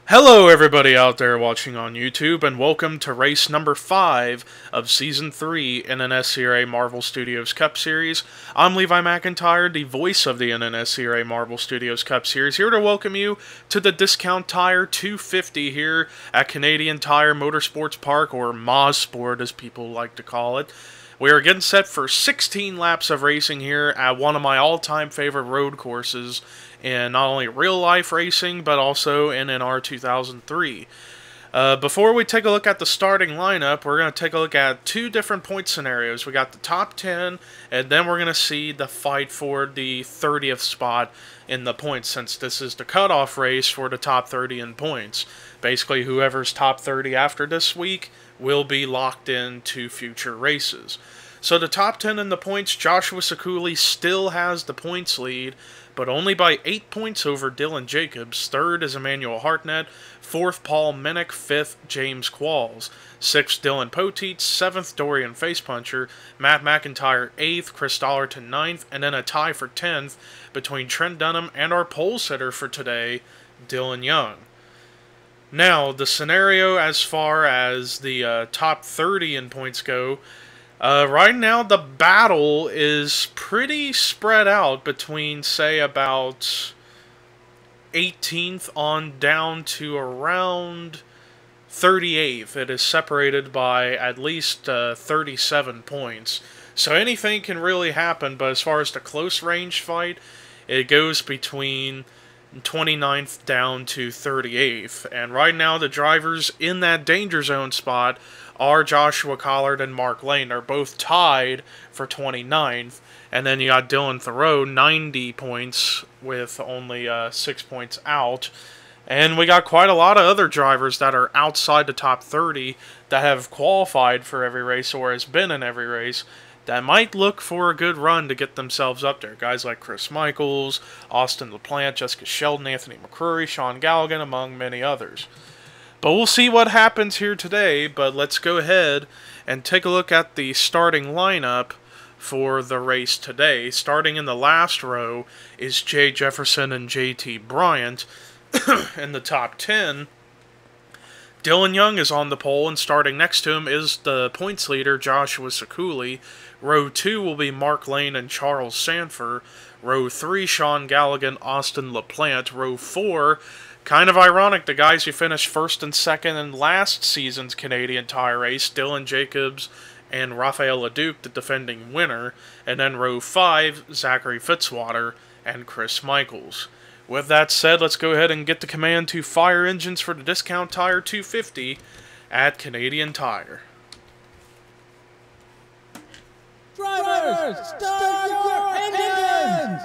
Hello everybody out there watching on YouTube, and welcome to race number 5 of Season 3 NNSCRA Marvel Studios Cup Series. I'm Levi McIntyre, the voice of the NNSCRA Marvel Studios Cup Series, here to welcome you to the Discount Tire 250 here at Canadian Tire Motorsports Park, or MASsport as people like to call it. We are getting set for 16 laps of racing here at one of my all-time favorite road courses in not only real-life racing, but also in NR 2003. Before we take a look at the starting lineup, we're going to take a look at two different point scenarios. We got the top 10, and then we're going to see the fight for the 30th spot in the points, since this is the cutoff race for the top 30 in points. Basically, whoever's top 30 after this week will be locked into future races. So the top 10 in the points, Joshua Sekuli still has the points lead, but only by 8 points over Dylan Jacobs. Third is Emmanuel Hartnett. Fourth, Paul Minnick. Fifth, James Qualls. Sixth, Dylan Poteet. Seventh, Dorian Facepuncher. Matt McIntyre, 8th. Chris Dollarton, 9th. And then a tie for 10th between Trent Dunham and our pole sitter for today, Dylan Young. Now, the scenario as far as the top 30 in points go, right now the battle is pretty spread out between, say, about 18th on down to around 38th. It is separated by at least 37 points. So anything can really happen, but as far as the close range fight, it goes between 29th down to 38th. And right now the drivers in that danger zone spot are Joshua Collard and Mark Lane. They're both tied for 29th. And then you got Dylan Thoreau, 90 points with only 6 points out. And we got quite a lot of other drivers that are outside the top 30 that have qualified for every race or has been in every race that might look for a good run to get themselves up there. Guys like Chris Michaels, Austin LaPlante, Jessica Sheldon, Anthony McCrory, Sean Galligan, among many others. But we'll see what happens here today, but let's go ahead and take a look at the starting lineup for the race today. Starting in the last row is Jay Jefferson and JT Bryant. In the top 10, Dylan Young is on the pole, and starting next to him is the points leader, Joshua Sekuli. Row 2 will be Mark Lane and Charles Sanford. Row 3, Sean Galligan, Austin LaPlante. Row 4, kind of ironic, the guys who finished first and second in last season's Canadian Tire race, Dylan Jacobs and Raphael LeDuc, the defending winner. And then row 5, Zachary Fitzwater and Chris Michaels. With that said, let's go ahead and get the command to fire engines for the Discount Tire 250 at Canadian Tire. Drivers, start your engines!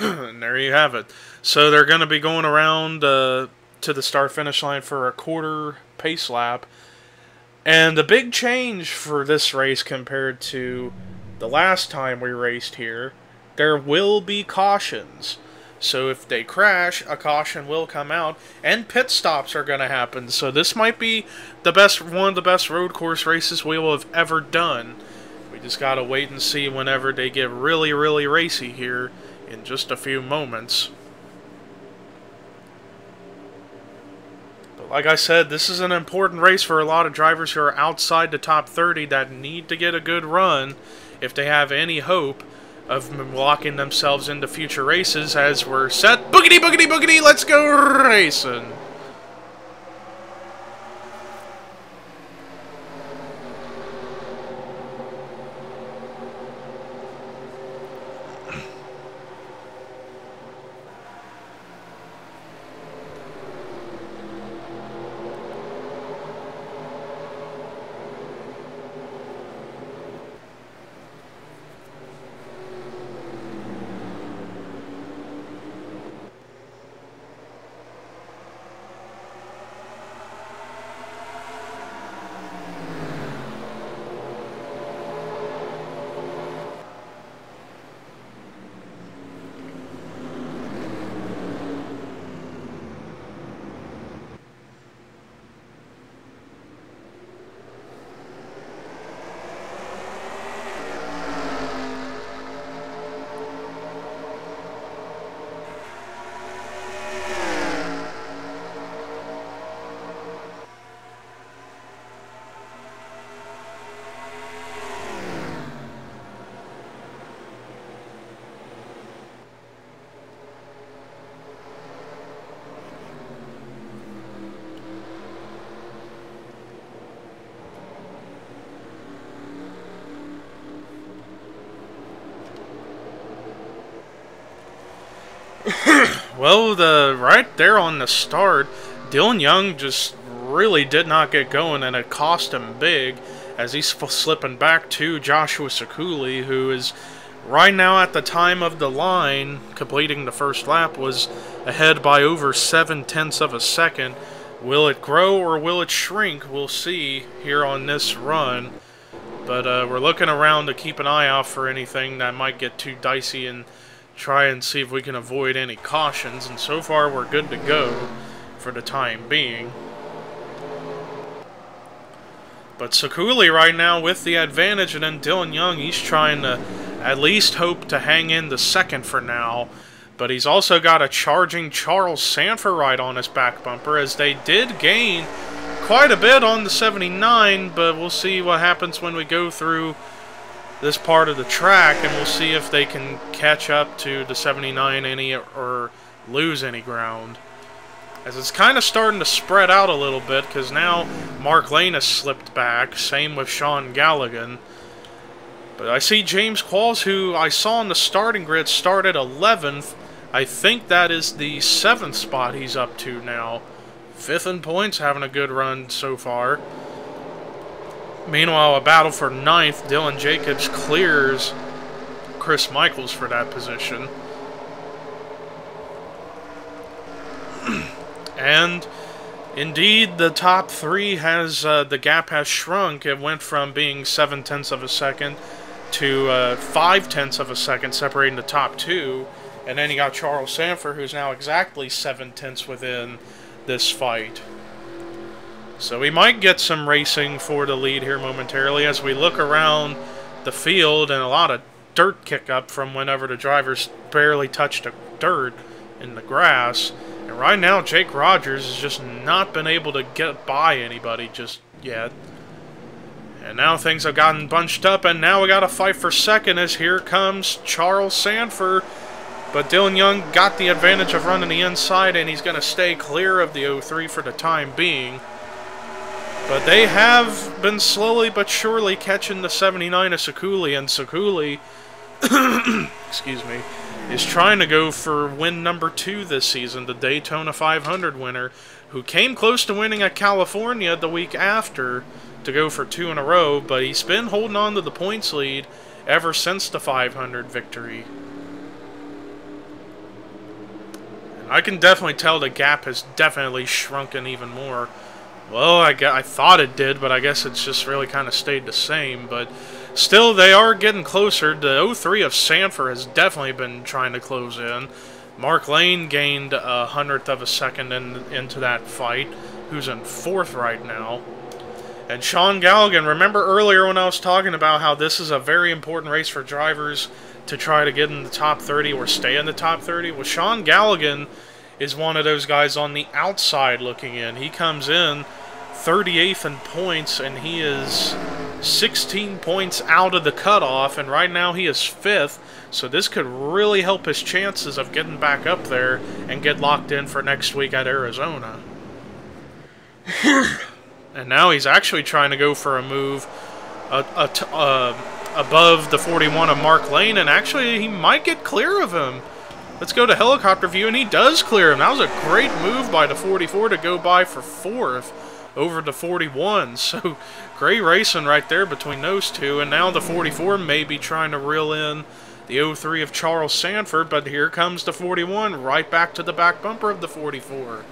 And there you have it. So they're going to be going around to the start-finish line for a quarter pace lap. And the big change for this race compared to the last time we raced here, there will be cautions. So if they crash, a caution will come out, and pit stops are going to happen. So this might be one of the best road course races we will have ever done. We just got to wait and see whenever they get really, really racy here in just a few moments. But like I said, this is an important race for a lot of drivers who are outside the top 30 that need to get a good run if they have any hope of locking themselves into future races, as we're set. Boogity, boogity, boogity, let's go racing! Well, right there on the start, Dylan Young just really did not get going, and it cost him big as he's slipping back to Joshua Sekuli, who is right now at the time of the line, completing the first lap, was ahead by over 7/10 of a second. Will it grow or will it shrink? We'll see here on this run. But we're looking around to keep an eye out for anything that might get too dicey and try and see if we can avoid any cautions. And so far, we're good to go for the time being. But Sekuli right now with the advantage, and then Dylan Young, he's trying to at least hope to hang in the second for now. But he's also got a charging Charles Sanford right on his back bumper, as they did gain quite a bit on the 79, but we'll see what happens when we go through this part of the track, and we'll see if they can catch up to the 79 any or lose any ground. As it's kind of starting to spread out a little bit, because now Mark Lane has slipped back, same with Sean Galligan. But I see James Qualls, who I saw on the starting grid, started 11th. I think that is the 7th spot he's up to now. 5th in points, having a good run so far. Meanwhile, a battle for 9th, Dylan Jacobs clears Chris Michaels for that position. And indeed, the top three has, the gap has shrunk. It went from being 7/10 of a second to 5/10 of a second, separating the top two. And then you got Charles Sanford, who's now exactly 7/10 within this fight. So we might get some racing for the lead here momentarily as we look around the field, and a lot of dirt kick up from whenever the drivers barely touched the dirt in the grass. And right now, Jake Rogers has just not been able to get by anybody just yet. And now things have gotten bunched up, and now we got to fight for second as here comes Charles Sanford. But Dylan Young got the advantage of running the inside, and he's going to stay clear of the 03 for the time being. But they have been slowly but surely catching the 79 of Sekuli, and Sekuli, excuse me, is trying to go for win number 2 this season, the Daytona 500 winner, who came close to winning at California the week after to go for 2 in a row, but he's been holding on to the points lead ever since the 500 victory. And I can definitely tell the gap has definitely shrunken even more. Well, I thought it did, but I guess it's just really kind of stayed the same. But still, they are getting closer. The 03 of Sanford has definitely been trying to close in. Mark Lane gained 100th of a second into that fight, who's in 4th right now. And Sean Galligan, remember earlier when I was talking about how this is a very important race for drivers to try to get in the top 30 or stay in the top 30? Well, Sean Galligan is one of those guys on the outside looking in. He comes in 38th in points, and he is 16 points out of the cutoff, and right now he is 5th, so this could really help his chances of getting back up there and get locked in for next week at Arizona. And now he's actually trying to go for a move above the 41 of Mark Lane, and actually he might get clear of him. Let's go to helicopter view, and he does clear him. That was a great move by the 44 to go by for 4th over the 41. So great racing right there between those two. And now the 44 may be trying to reel in the 03 of Charles Sanford, but here comes the 41 right back to the back bumper of the 44.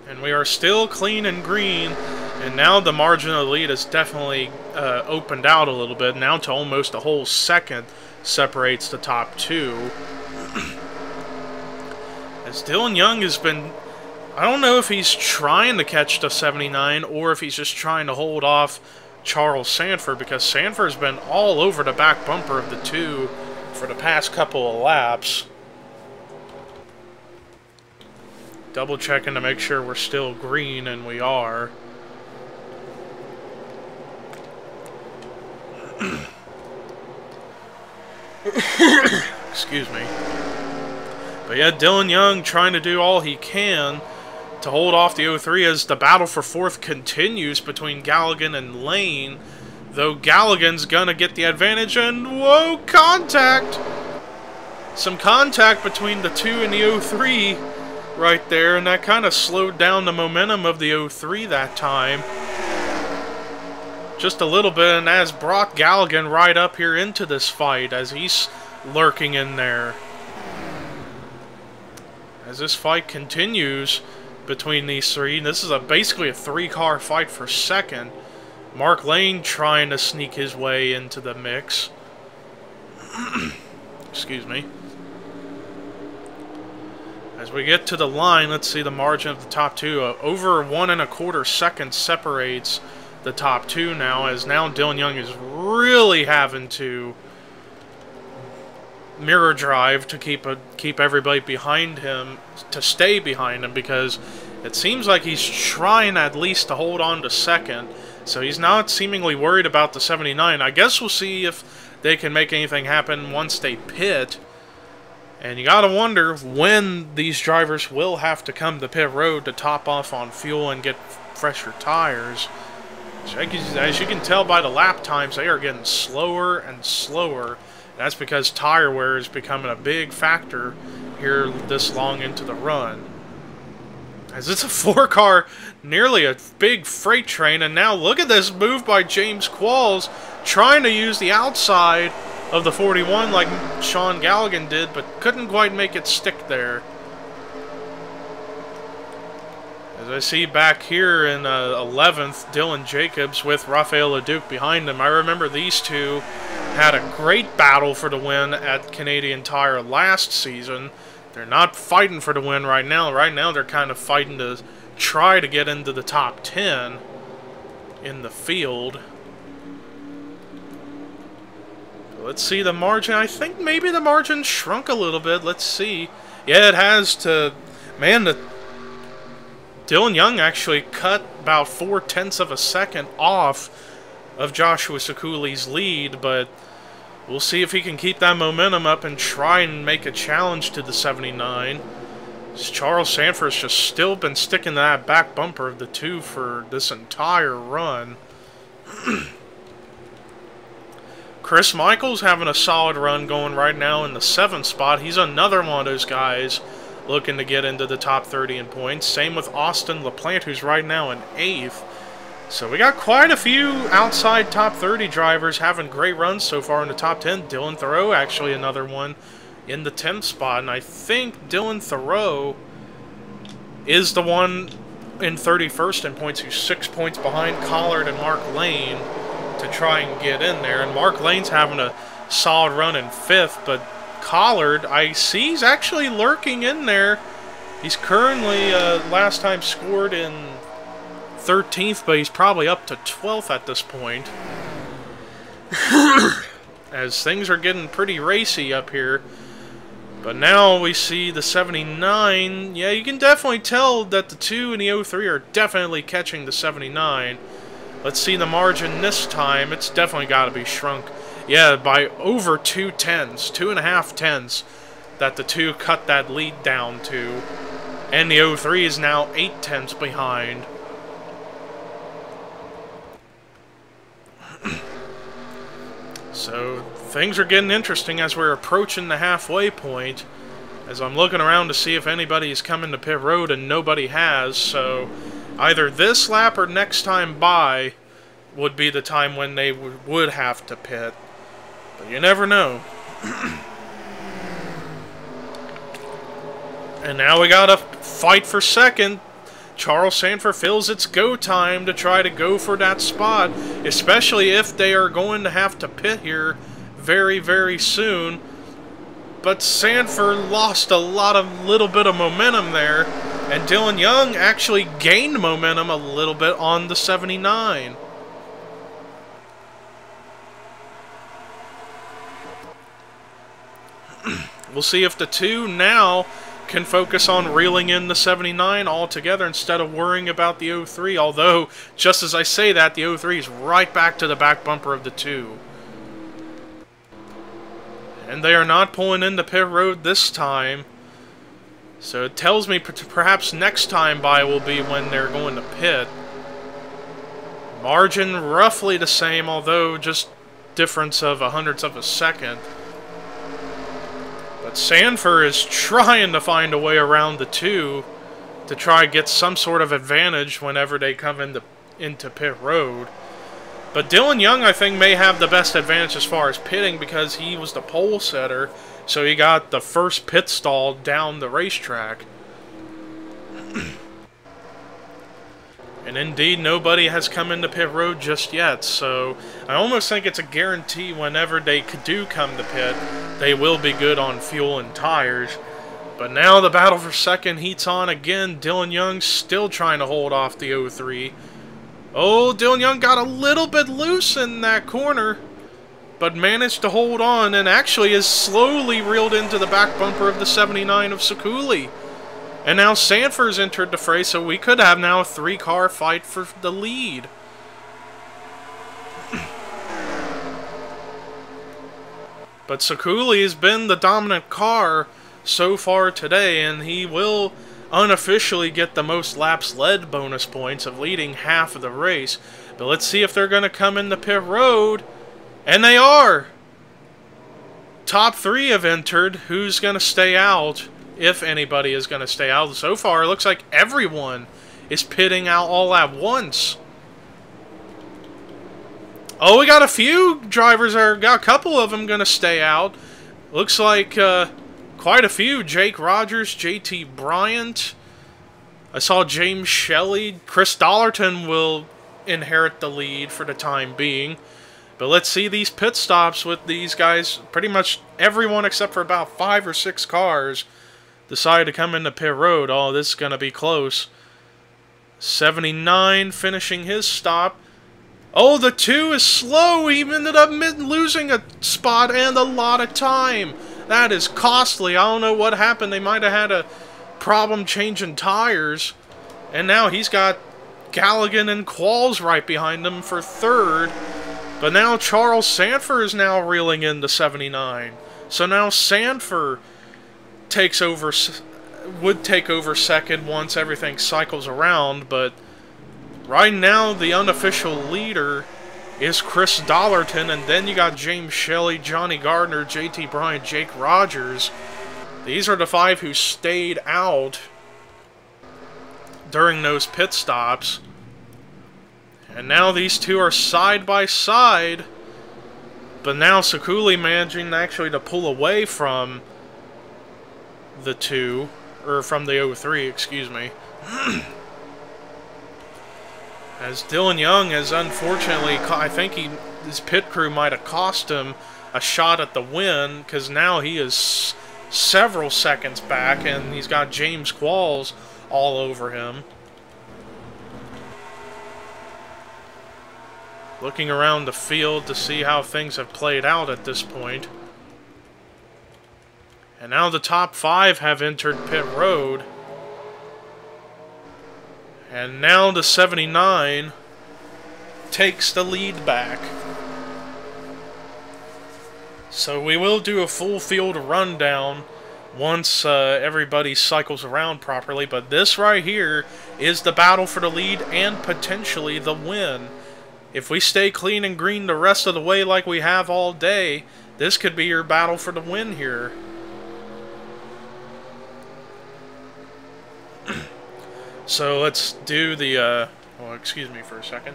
And we are still clean and green, and now the margin of the lead has definitely opened out a little bit, now to almost a whole second separates the top two. As Dylan Young has been, I don't know if he's trying to catch the 79 or if he's just trying to hold off Charles Sanford, because Sanford's been all over the back bumper of the two for the past couple of laps. Double checking to make sure we're still green, and we are. Excuse me. But yeah, Dylan Young trying to do all he can to hold off the 03 as the battle for 4th continues between Galligan and Lane. Though Galligan's gonna get the advantage, and whoa, contact! Some contact between the 2 and the 03 right there, and that kind of slowed down the momentum of the 03 that time. Just a little bit, and as brought Galligan right up here into this fight as he's lurking in there. As this fight continues between these three, this is basically a 3-car fight for second. Mark Lane trying to sneak his way into the mix. Excuse me. As we get to the line, let's see the margin of the top two. Over 1 1/4 seconds separates the top two now, as now Dylan Young is really having to mirror drive to keep everybody behind him, to stay behind him, because it seems like he's trying at least to hold on to second. So he's not seemingly worried about the 79. I guess we'll see if they can make anything happen once they pit. And you gotta wonder when these drivers will have to come to pit road to top off on fuel and get fresher tires. As you can tell by the lap times, they are getting slower and slower. That's because tire wear is becoming a big factor here this long into the run. As it's a 4-car, nearly a big freight train, and now look at this move by James Qualls, trying to use the outside of the 41 like Sean Galligan did, but couldn't quite make it stick there. As I see back here in 11th, Dylan Jacobs with Rafael LeDuc behind him. I remember these two had a great battle for the win at Canadian Tire last season. They're not fighting for the win right now. Right now they're kind of fighting to try to get into the top 10 in the field. Let's see the margin. I think maybe the margin shrunk a little bit. Let's see. Yeah, it has to... Man, Dylan Young actually cut about 0.4 of a second off of Joshua Sikuli's lead, but we'll see if he can keep that momentum up and try and make a challenge to the 79. Charles Sanford's just still been sticking to that back bumper of the 2 for this entire run. Chris Michaels having a solid run going right now in the 7th spot. He's another one of those guys looking to get into the top 30 in points. Same with Austin LaPlante, who's right now in 8th. So we got quite a few outside top 30 drivers having great runs so far in the top 10. Dylan Thoreau, actually another one in the 10th spot. And I think Dylan Thoreau is the one in 31st in points, who's 6 points behind Collard and Mark Lane to try and get in there. And Mark Lane's having a solid run in 5th, but Collard, I see he's actually lurking in there. He's currently, last time scored in 13th, but he's probably up to 12th at this point. As things are getting pretty racy up here. But now we see the 79. Yeah, you can definitely tell that the 2 and the 03 are definitely catching the 79. Let's see the margin this time. It's definitely got to be shrunk. Yeah, by over 2 tenths, 2.5 tenths, that the 2 cut that lead down to. And the 03 is now 8 tenths behind. So things are getting interesting as we're approaching the halfway point. As I'm looking around to see if anybody's coming to pit road, and nobody has. So either this lap or next time by would be the time when they would have to pit. But you never know. And now we got a fight for second. Charles Sanford feels it's go time to try to go for that spot, especially if they are going to have to pit here very, very soon. But Sanford lost a little bit of momentum there, and Dylan Young actually gained momentum a little bit on the 79. We'll see if the 2 now can focus on reeling in the 79 altogether instead of worrying about the 03. Although, just as I say that, the 03 is right back to the back bumper of the 2. And they are not pulling into pit road this time. So it tells me perhaps next time by will be when they're going to pit. Margin roughly the same, although just difference of a hundredth of a second. But Sanford is trying to find a way around the two to try to get some sort of advantage whenever they come into pit road. But Dylan Young, I think, may have the best advantage as far as pitting because he was the pole setter, so he got the first pit stall down the racetrack. And indeed, nobody has come into pit road just yet, so I almost think it's a guarantee whenever they do come to pit, they will be good on fuel and tires. But now the battle for second heats on again. Dylan Young still trying to hold off the 03. Oh, Dylan Young got a little bit loose in that corner, but managed to hold on and actually is slowly reeled into the back bumper of the 79 of Sekuli. And now Sanford's entered the fray, so we could have now a three-car fight for the lead. But Sekuli has been the dominant car so far today, and he will unofficially get the most laps led bonus points of leading half of the race. But let's see if they're going to come into pit road. And they are! Top three have entered. Who's going to stay out? If anybody is going to stay out. So far, it looks like everyone is pitting out all at once. Oh, we got a few drivers, got a couple of them going to stay out. Looks like quite a few. Jake Rogers, JT Bryant. I saw James Shelley. Chris Dollarton will inherit the lead for the time being. But let's see these pit stops with these guys. Pretty much everyone except for about 5 or 6 cars decided to come into pit road. Oh, this is going to be close. 79 finishing his stop. Oh, the 2 is slow. He ended up losing a spot and a lot of time. That is costly. I don't know what happened. They might have had a problem changing tires. And now he's got Galligan and Qualls right behind him for third. But now Charles Sanford is now reeling in the 79. So now Sanford would take over second once everything cycles around, but right now the unofficial leader is Chris Dollarton, and then you got James Shelley, Johnny Gardner, JT Bryant, Jake Rogers. These are the 5 who stayed out during those pit stops. And now these 2 are side by side, but now Sekuli managing actually to pull away from the 2, or from the 03, excuse me. As Dylan Young has unfortunately, I think his pit crew might have cost him a shot at the win, because now he is several seconds back, and he's got James Qualls all over him. Looking around the field to see how things have played out at this point. And now the top 5 have entered pit road. And now the 79 takes the lead back. So we will do a full field rundown once everybody cycles around properly. But this right here is the battle for the lead and potentially the win. If we stay clean and green the rest of the way like we have all day, this could be your battle for the win here. So let's do the, well, excuse me for a second.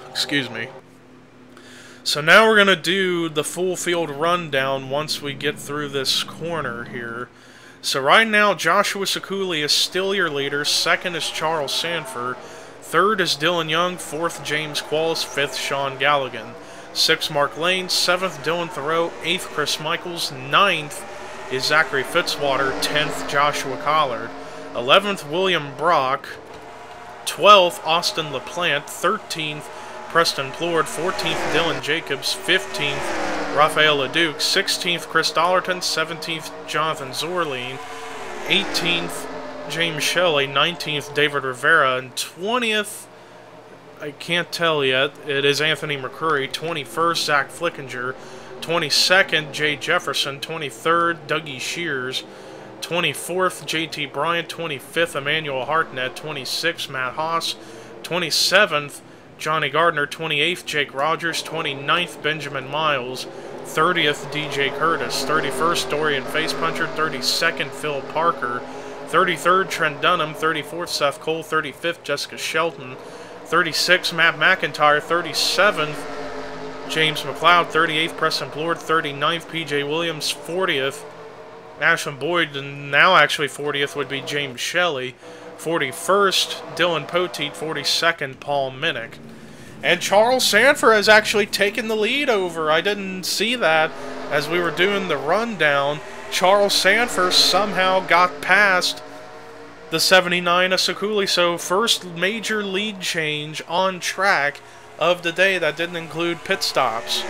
Excuse me. So now we're going to do the full field rundown once we get through this corner here. So right now, Joshua Sekuli is still your leader. Second is Charles Sanford. Third is Dylan Young. Fourth, James Qualls. Fifth, Sean Galligan. Sixth, Mark Lane. Seventh, Dylan Thoreau. Eighth, Chris Michaels. Ninth is Zachary Fitzwater. 10th, Joshua Collard. 11th, William Brock. 12th, Austin LaPlante. 13th, Preston Plord. 14th, Dylan Jacobs. 15th, Rafael LeDuc. 16th, Chris Dollarton. 17th, Jonathan Zorline. 18th, James Shelley. 19th, David Rivera. And 20th, I can't tell yet, it is Anthony McCurry. 21st, Zach Flickinger. 22nd, Jay Jefferson. 23rd, Dougie Shears. 24th, JT Bryant. 25th, Emmanuel Hartnett. 26th, Matt Haas. 27th, Johnny Gardner. 28th, Jake Rogers. 29th, Benjamin Miles. 30th, DJ Curtis. 31st, Dorian Facepuncher. 32nd, Phil Parker. 33rd, Trent Dunham. 34th, Seth Cole. 35th, Jessica Shelton. 36th, Matt McIntyre. 37th, James McLeod. 38th, Preston Plord. 39th, PJ Williams. 40th, Ashlyn Boyd. And now actually 40th would be James Shelley. 41st, Dylan Poteet. 42nd, Paul Minnick. And Charles Sanford has actually taken the lead over. I didn't see that as we were doing the rundown. Charles Sanford somehow got past the 79 of Sekuli. So first major lead change on track of the day that didn't include pit stops.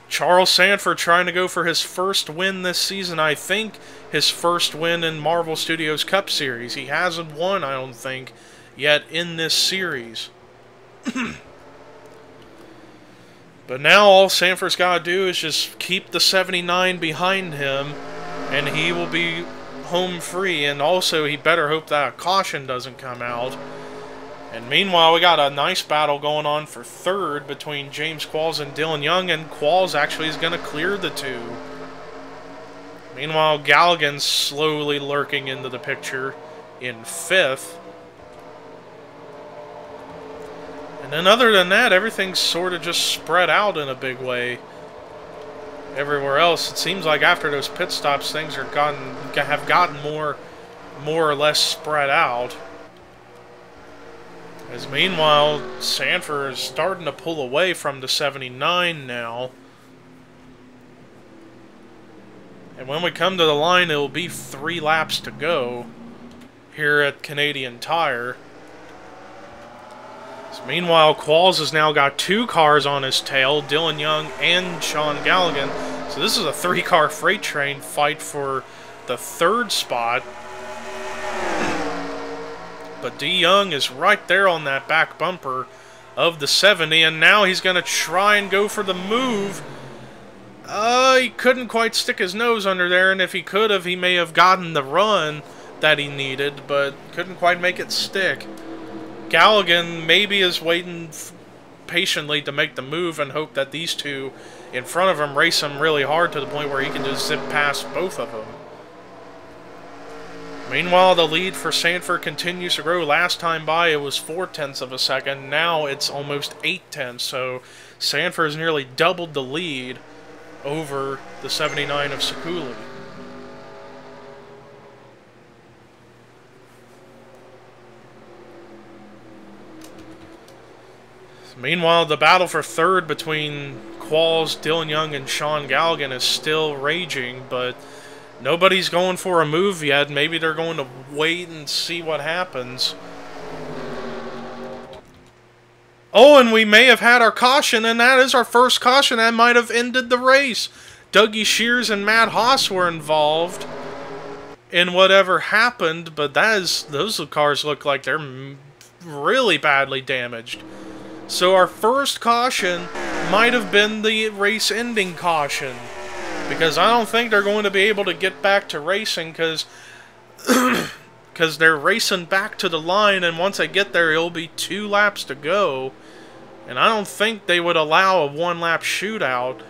Charles Sanford trying to go for his first win this season. I think his first win in Marvel Studios Cup Series. He hasn't won, I don't think, yet in this series. But now all Sanford's got to do is just keep the 79 behind him, and he will be home free. And also, he better hope that a caution doesn't come out. And meanwhile, we got a nice battle going on for third between James Qualls and Dylan Young, and Qualls actually is going to clear the two. Meanwhile, Galligan's slowly lurking into the picture in fifth. And then other than that, everything's sort of just spread out in a big way. Everywhere else, it seems like after those pit stops, things have gotten more or less spread out. As meanwhile, Sanford is starting to pull away from the 79 now. And when we come to the line, it will be 3 laps to go here at Canadian Tire. So meanwhile, Qualls has now got 2 cars on his tail, Dylan Young and Sean Galligan. So this is a 3-car freight train fight for the 3rd spot. But D. Young is right there on that back bumper of the 70, and now he's going to try and go for the move. He couldn't quite stick his nose under there, and if he could have, he may have gotten the run that he needed, but couldn't quite make it stick. Galligan maybe is waiting patiently to make the move and hope that these two in front of him race him really hard to the point where he can just zip past both of them. Meanwhile, the lead for Sanford continues to grow. Last time by, it was 0.4 of a second. Now it's almost 0.8, so Sanford has nearly doubled the lead over the 79 of Sekuli. Meanwhile, the battle for third between Qualls, Dylan Young, and Sean Galligan is still raging, but nobody's going for a move yet. Maybe they're going to wait and see what happens. Oh, and we may have had our caution, and that is our first caution. That might have ended the race. Dougie Shears and Matt Haas were involved in whatever happened, but those cars look like they're really badly damaged. So our first caution might have been the race-ending caution, because I don't think they're going to be able to get back to racing, because they're racing back to the line, and once they get there, it'll be 2 laps to go, and I don't think they would allow a 1-lap shootout.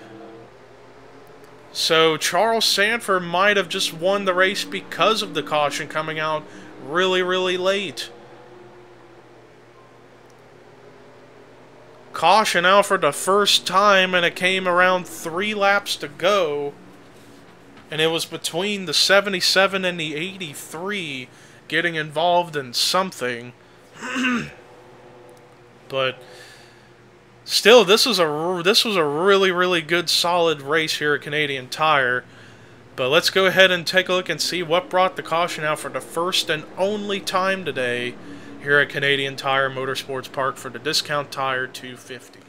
So Charles Sanford might have just won the race because of the caution coming out really, really late. Caution out for the first time, and it came around 3 laps to go. And it was between the 77 and the 83 getting involved in something. But still, this was a really, really good, solid race here at Canadian Tire. But let's go ahead and take a look and see what brought the caution out for the first and only time today here at Canadian Tire Motorsports Park for the Discount Tire 250.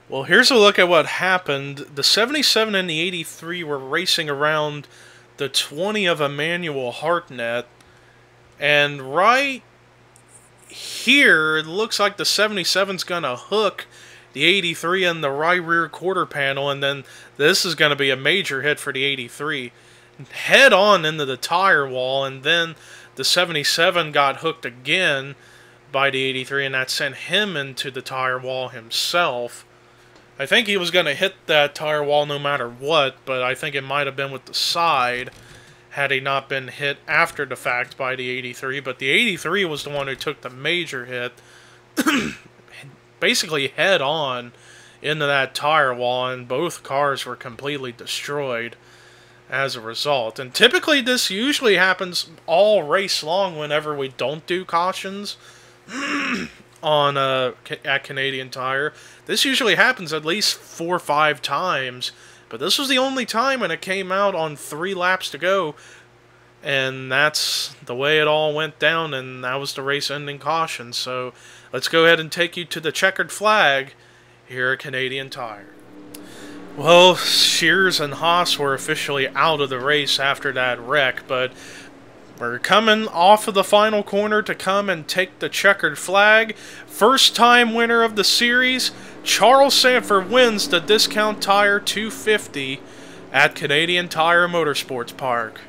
Well, here's a look at what happened. The 77 and the 83 were racing around the 20 of Emmanuel Hartnett, and right here, it looks like the 77's going to hook the 83 in the right rear quarter panel, and then this is going to be a major hit for the 83. head on into the tire wall, and then the 77 got hooked again by the 83, and that sent him into the tire wall himself. I think he was going to hit that tire wall no matter what, but I think it might have been with the side had he not been hit after the fact by the 83. But the 83 was the one who took the major hit, basically head on into that tire wall, and both cars were completely destroyed as a result. And typically this usually happens all race long whenever we don't do cautions on at Canadian Tire. This usually happens at least 4 or 5 times, but this was the only time, and it came out on 3 laps to go, and that's the way it all went down, and that was the race-ending caution. So let's go ahead and take you to the checkered flag here at Canadian Tire. Well, Shears and Haas were officially out of the race after that wreck, but we're coming off of the final corner to come and take the checkered flag. First time winner of the series, Charles Sanford wins the Discount Tire 250 at Canadian Tire Motorsports Park.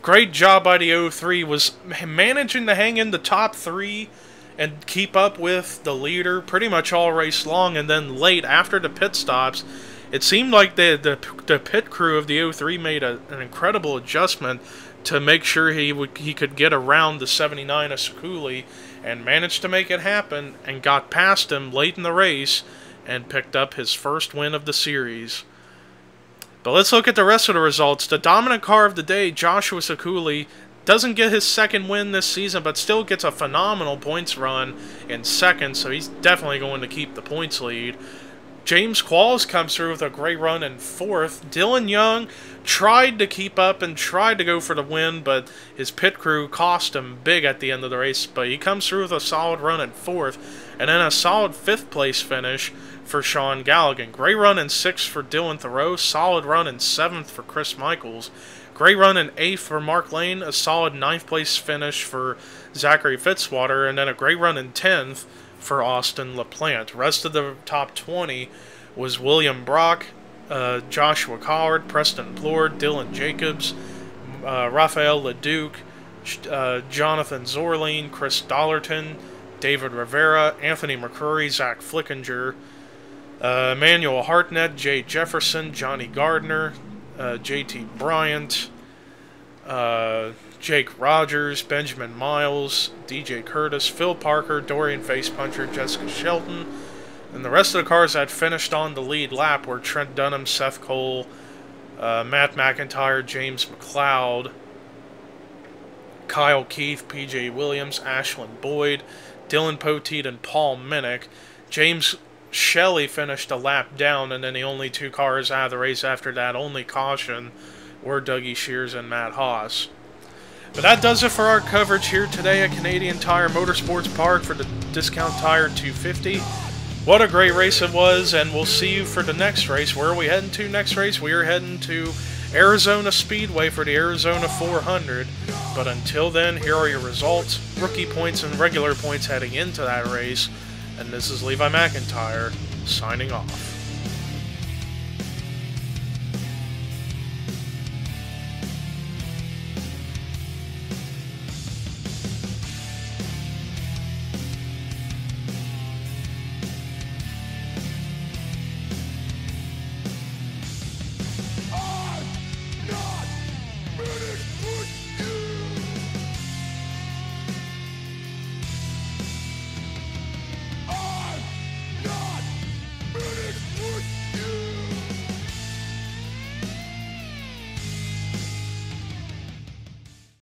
Great job by the 03, was managing to hang in the top 3 and keep up with the leader pretty much all race long, and then late after the pit stops, it seemed like the pit crew of the 03 made an incredible adjustment to make sure he could get around the 79 of Sekuli, and managed to make it happen and got past him late in the race and picked up his first win of the series. But let's look at the rest of the results. The dominant car of the day, Joshua Sekuli, doesn't get his second win this season, but still gets a phenomenal points run in second, so he's definitely going to keep the points lead. James Qualls comes through with a great run in fourth. Dylan Young tried to keep up and tried to go for the win, but his pit crew cost him big at the end of the race, but he comes through with a solid run in fourth, and then a solid 5th place finish for Sean Galligan. Great run in 6th for Dylan Thoreau, solid run in 7th for Chris Michaels. Great run in 8th for Mark Lane, a solid 9th place finish for Zachary Fitzwater, and then a great run in 10th for Austin LaPlante. Rest of the top 20 was William Brock, Joshua Collard, Preston Plord, Dylan Jacobs, Raphael Leduc, Jonathan Zorline, Chris Dollarton, David Rivera, Anthony McCurry, Zach Flickinger, Emmanuel Hartnett, Jay Jefferson, Johnny Gardner, JT Bryant, Jake Rogers, Benjamin Miles, DJ Curtis, Phil Parker, Dorian Facepuncher, Jessica Shelton, and the rest of the cars that finished on the lead lap were Trent Dunham, Seth Cole, Matt McIntyre, James McLeod, Kyle Keith, PJ Williams, Ashlyn Boyd, Dylan Poteet, and Paul Minnick. James Shelley finished a lap down, and then the only 2 cars out of the race after that, only caution, were Dougie Shears and Matt Haas. But that does it for our coverage here today at Canadian Tire Motorsports Park for the Discount Tire 250. What a great race it was, and we'll see you for the next race. Where are we heading to next race? We are heading to Arizona Speedway for the Arizona 400. But until then, here are your results, rookie points, and regular points heading into that race. And this is Levi McIntyre, signing off.